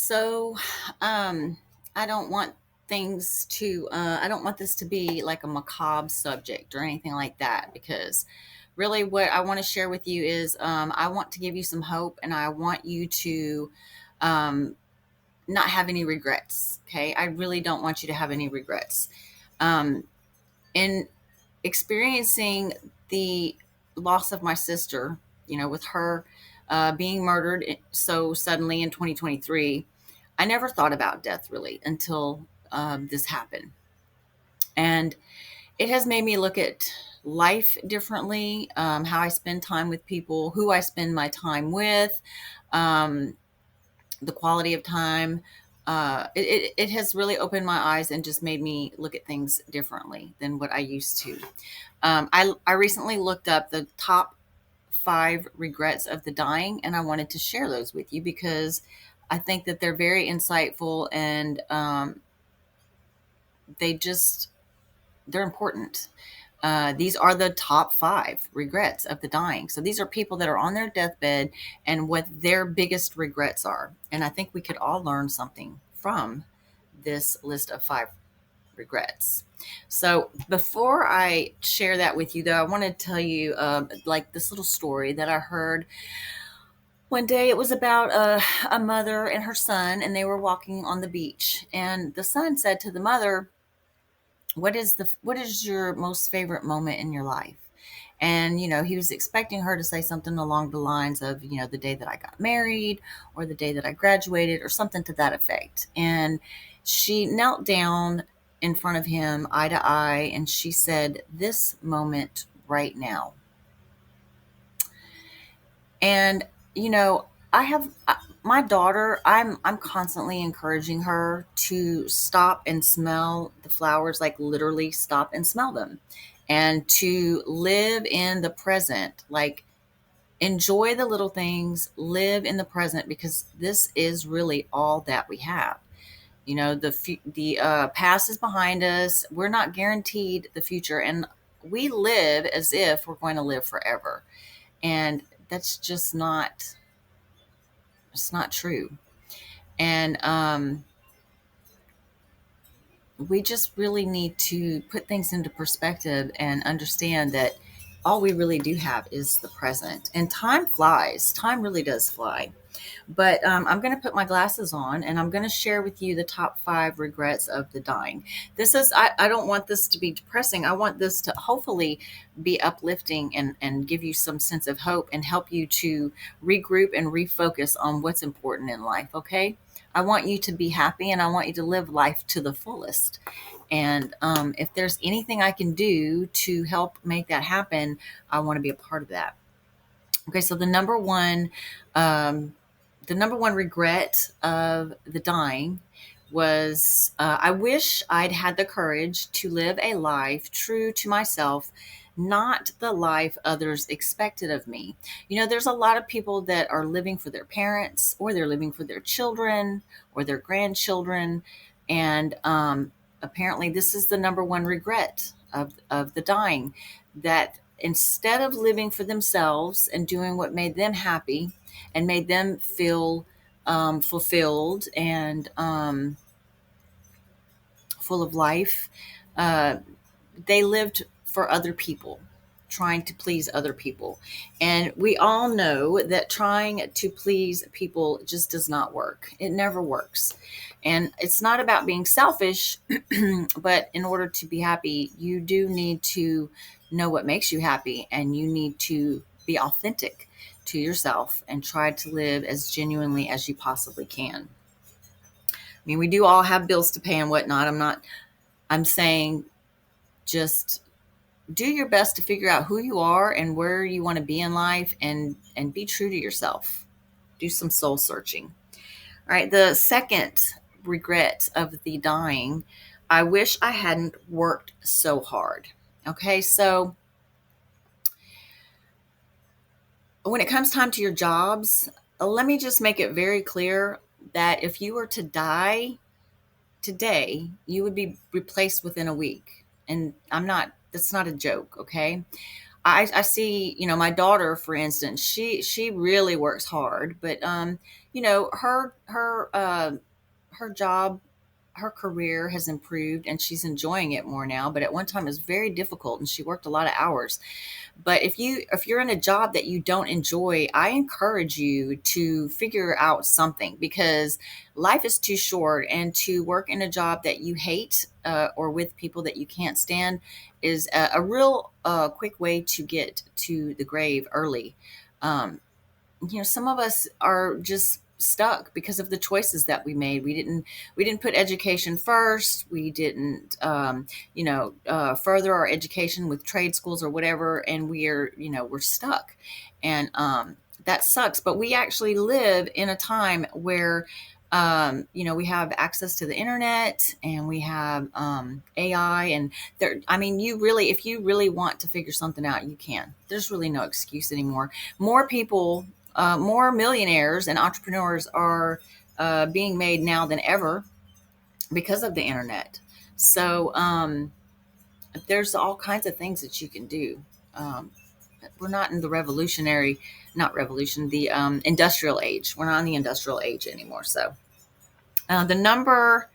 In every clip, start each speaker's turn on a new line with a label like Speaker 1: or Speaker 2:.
Speaker 1: So, I don't want I don't want this to be like a macabre subject or anything like that, because really what I want to share with you is I want to give you some hope, and I want you to um, not have any regrets. Okay. I really don't want you to have any regrets. Um, in experiencing the loss of my sister, with her being murdered so suddenly in 2023, I never thought about death really until this happened. And it has made me look at life differently, how I spend time with people, who I spend my time with, um, the quality of time. It has really opened my eyes and just made me look at things differently than what I used to. I recently looked up the top 5 regrets of the dying, and I wanted to share those with you because I think that they're very insightful, and they just they're important. These are the top 5 regrets of the dying. So these are people that are on their deathbed and what their biggest regrets are. And I think we could all learn something from this list of 5 regrets. So before I share that with you, though, I want to tell you like this little story that I heard one day. It was about a mother and her son, and they were walking on the beach. And the son said to the mother, what is your most favorite moment in your life? And he was expecting her to say something along the lines of, the day that I got married, or the day that I graduated, or something to that effect. And she knelt down in front of him, eye to eye, and she said, "This moment right now." And I have my daughter. I'm constantly encouraging her to stop and smell the flowers, like literally stop and smell them, and to live in the present, like enjoy the little things, live in the present, because this is really all that we have. The past is behind us. We're not guaranteed the future, and we live as if we're going to live forever, and that's just not it's not true. And we just really need to put things into perspective and understand that all we really do have is the present. And time flies. Time really does fly. But I'm going to put my glasses on, and I'm going to share with you the top 5 regrets of the dying. I don't want this to be depressing. I want this to hopefully be uplifting, and give you some sense of hope and help you to regroup and refocus on what's important in life. Okay. I want you to be happy, and I want you to live life to the fullest. And if there's anything I can do to help make that happen, I want to be a part of that. Okay, so um, the number one regret of the dying was, I wish I'd had the courage to live a life true to myself, not the life others expected of me. There's a lot of people that are living for their parents, or they're living for their children or their grandchildren. And apparently, this is the number one regret of the dying, that instead of living for themselves and doing what made them happy and made them feel fulfilled and full of life, uh, they lived for other people, trying to please other people. And we all know that trying to please people just does not work. It never works. And it's not about being selfish, but in order to be happy, you do need to know what makes you happy, and you need to be authentic to yourself and try to live as genuinely as you possibly can. I mean, we do all have bills to pay and whatnot. I'm saying, just do your best to figure out who you are and where you want to be in life, and be true to yourself. Do some soul searching. All right, the second regret of the dying: I wish I hadn't worked so hard. Okay, so when it comes time to your jobs, let me just make it very clear that if you were to die today, you would be replaced within a week. And that's not a joke, okay? I see, my daughter, for instance, she really works hard, but her job, her career has improved and she's enjoying it more now. But at one time it was very difficult and she worked a lot of hours. But if you're in a job that you don't enjoy, I encourage you to figure out something, because life is too short, and to work in a job that you hate, or with people that you can't stand, is a real quick way to get to the grave early. Um, some of us are just stuck because of the choices that we made. We didn't put education first. We didn't further our education with trade schools or whatever, and we're stuck. And that sucks. But we actually live in a time where we have access to the internet, and we have AI, and there, I mean, if you really want to figure something out, you can. There's really no excuse anymore. More people, more millionaires and entrepreneurs are being made now than ever because of the internet. So there's all kinds of things that you can do. Um, we're not in the not revolution, the industrial age. We're not in the industrial age anymore. So the number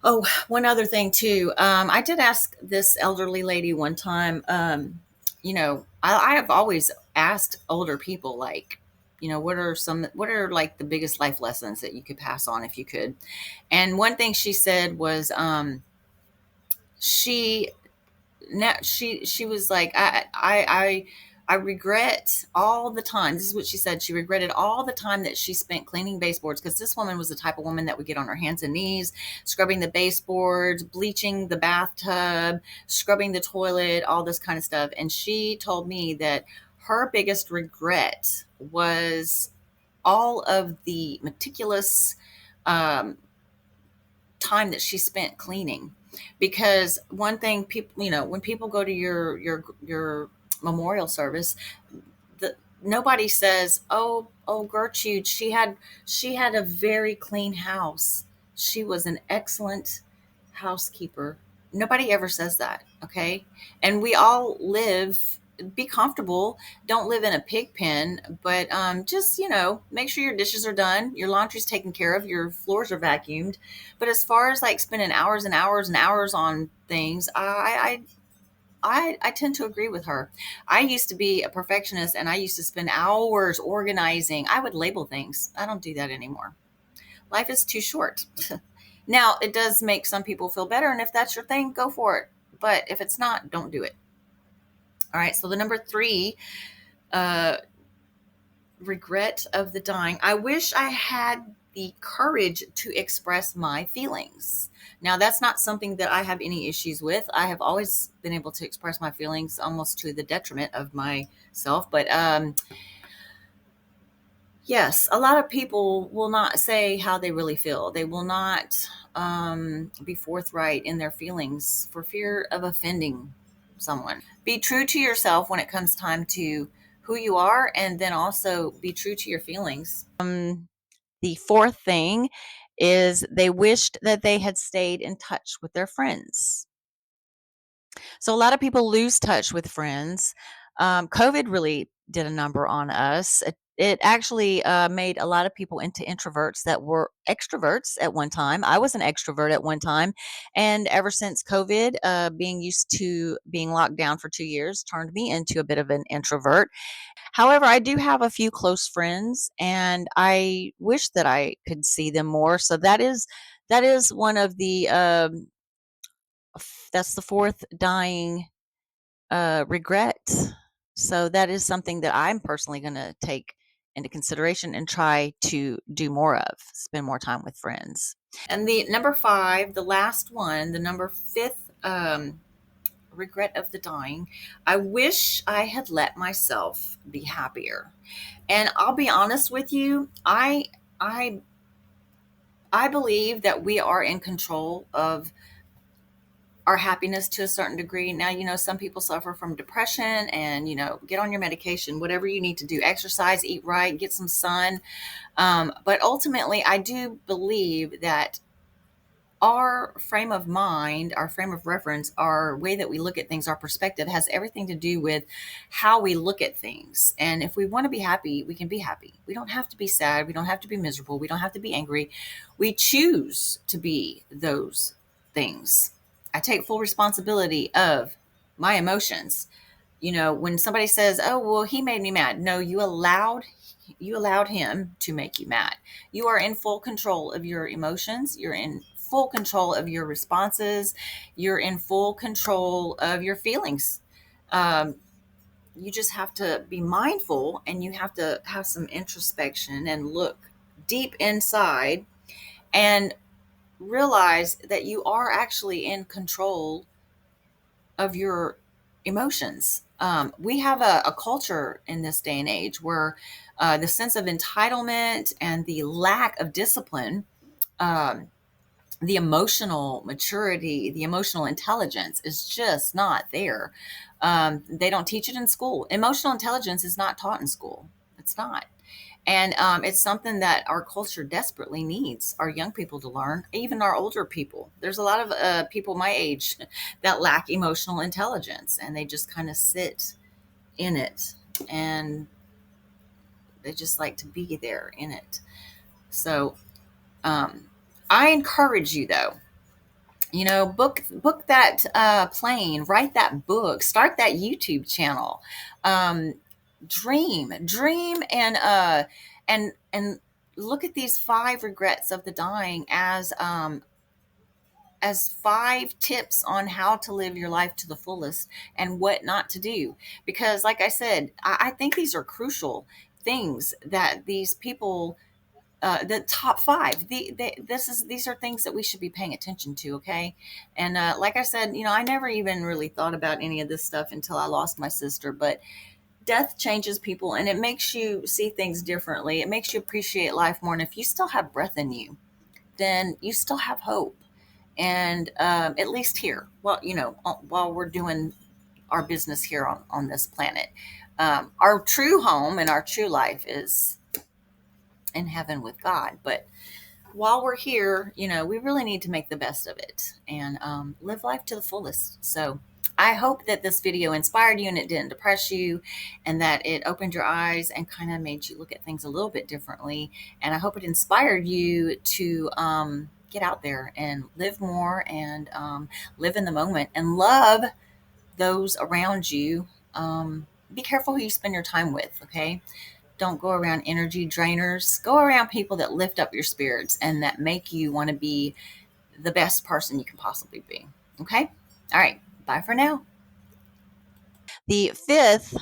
Speaker 1: Oh, one other thing too. I did ask this elderly lady one time. I have always asked older people, like, what are like the biggest life lessons that you could pass on if you could? And one thing she said was, she now she was like, I regret all the time. This is what she said. She regretted all the time that she spent cleaning baseboards, because this woman was the type of woman that would get on her hands and knees, scrubbing the baseboards, bleaching the bathtub, scrubbing the toilet, all this kind of stuff. And she told me that her biggest regret was all of the meticulous um, time that she spent cleaning. Because one thing, people, when people go to your memorial service, nobody says, "Oh, Gertrude, she had a very clean house. She was an excellent housekeeper." Nobody ever says that, okay? And we all live, be comfortable, don't live in a pig pen, but just, make sure your dishes are done, your laundry's taken care of, your floors are vacuumed. But as far as like spending hours and hours and hours on things, I tend to agree with her. I used to be a perfectionist, and I used to spend hours organizing. I would label things. I don't do that anymore. Life is too short. Now, it does make some people feel better, and if that's your thing, go for it. But if it's not, don't do it. All right. So the number three, uh, regret of the dying. I wish I had the courage to express my feelings. Now, that's not something that I have any issues with. I have always been able to express my feelings almost to the detriment of myself. But yes, a lot of people will not say how they really feel. They will not be forthright in their feelings for fear of offending someone. Be true to yourself when it comes time to who you are, and then also be true to your feelings. The fourth thing is they wished that they had stayed in touch with their friends. So a lot of people lose touch with friends. COVID really did a number on us. It actually made a lot of people into introverts that were extroverts at one time. I was an extrovert at one time. And ever since COVID, being used to being locked down for 2 years turned me into a bit of an introvert. However, I do have a few close friends, and I wish that I could see them more. So that is one of the that's the fourth dying regret. So that is something that I'm personally going to take into consideration and try to do more of, spend more time with friends. And the number five, the last one, the number fifth regret of the dying, I wish I had let myself be happier. And I'll be honest with you, I I believe that we are in control of our happiness to a certain degree. Now, some people suffer from depression, and, get on your medication, whatever you need to do, exercise, eat right, get some sun. But ultimately, I do believe that our frame of mind, our frame of reference, our way that we look at things, our perspective has everything to do with how we look at things. And if we want to be happy, we can be happy. We don't have to be sad. We don't have to be miserable. We don't have to be angry. We choose to be those things. I take full responsibility of my emotions. When somebody says, "Oh, well, he made me mad." No, you allowed him to make you mad. You are in full control of your emotions. You're in full control of your responses. You're in full control of your feelings. Um, you just have to be mindful, and you have to have some introspection and look deep inside and realize that you are actually in control of your emotions. We have a culture in this day and age where the sense of entitlement and the lack of discipline, um, the emotional maturity, the emotional intelligence is just not there. They don't teach it in school. Emotional intelligence is not taught in school. It's not. And it's something that our culture desperately needs our young people to learn, even our older people. There's a lot of people my age that lack emotional intelligence, and they just kind of sit in it, and they just like to be there in it. So um, I encourage you, though, book that plane, write that book, start that YouTube channel, um, dream, and look at these 5 regrets of the dying as 5 tips on how to live your life to the fullest and what not to do. Because, like I said, I think these are crucial things that these people, the top 5, these are things that we should be paying attention to. Okay. And like I said, I never even really thought about any of this stuff until I lost my sister. But death changes people, and it makes you see things differently. It makes you appreciate life more. And if you still have breath in you, then you still have hope. And at least here, well, while we're doing our business here on this planet, our true home and our true life is in heaven with God. But while we're here, we really need to make the best of it and live life to the fullest. So I hope that this video inspired you and it didn't depress you, and that it opened your eyes and kind of made you look at things a little bit differently. And I hope it inspired you to get out there and live more, and live in the moment and love those around you. Be careful who you spend your time with, okay? Don't go around energy drainers. Go around people that lift up your spirits and that make you want to be the best person you can possibly be. Okay? All right. Bye for now. The fifth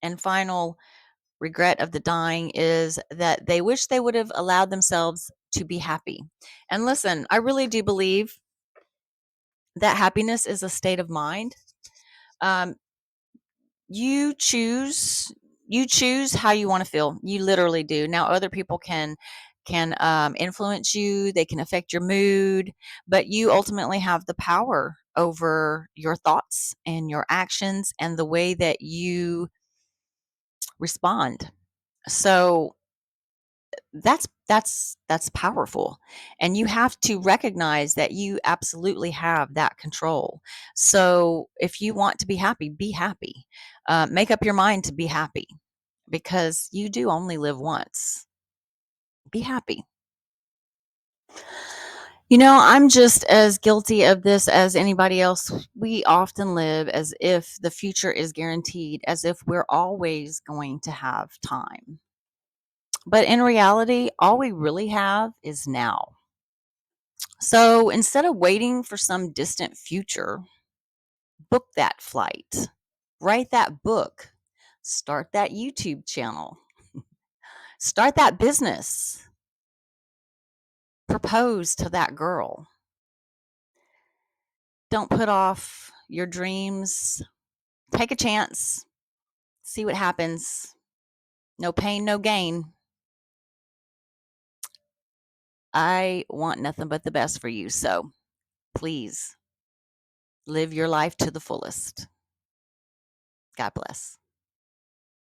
Speaker 1: and final regret of the dying is that they wish they would have allowed themselves to be happy. And listen, I really do believe that happiness is a state of mind. Um, you choose you choose how you want to feel. You literally do. Now other people can influence you, they can affect your mood, but you ultimately have the power over your thoughts and your actions and the way that you respond. So that's powerful, and you have to recognize that you absolutely have that control. So if you want to be happy, be happy. Make up your mind to be happy, because you do only live once. Be happy. I'm just as guilty of this as anybody else. We often live as if the future is guaranteed, as if we're always going to have time. But in reality, all we really have is now. So instead of waiting for some distant future, book that flight, write that book, start that YouTube channel, start that business, propose to that girl. Don't put off your dreams. Take a chance, see what happens. No pain, no gain. I want nothing but the best for you. So please live your life to the fullest. God bless.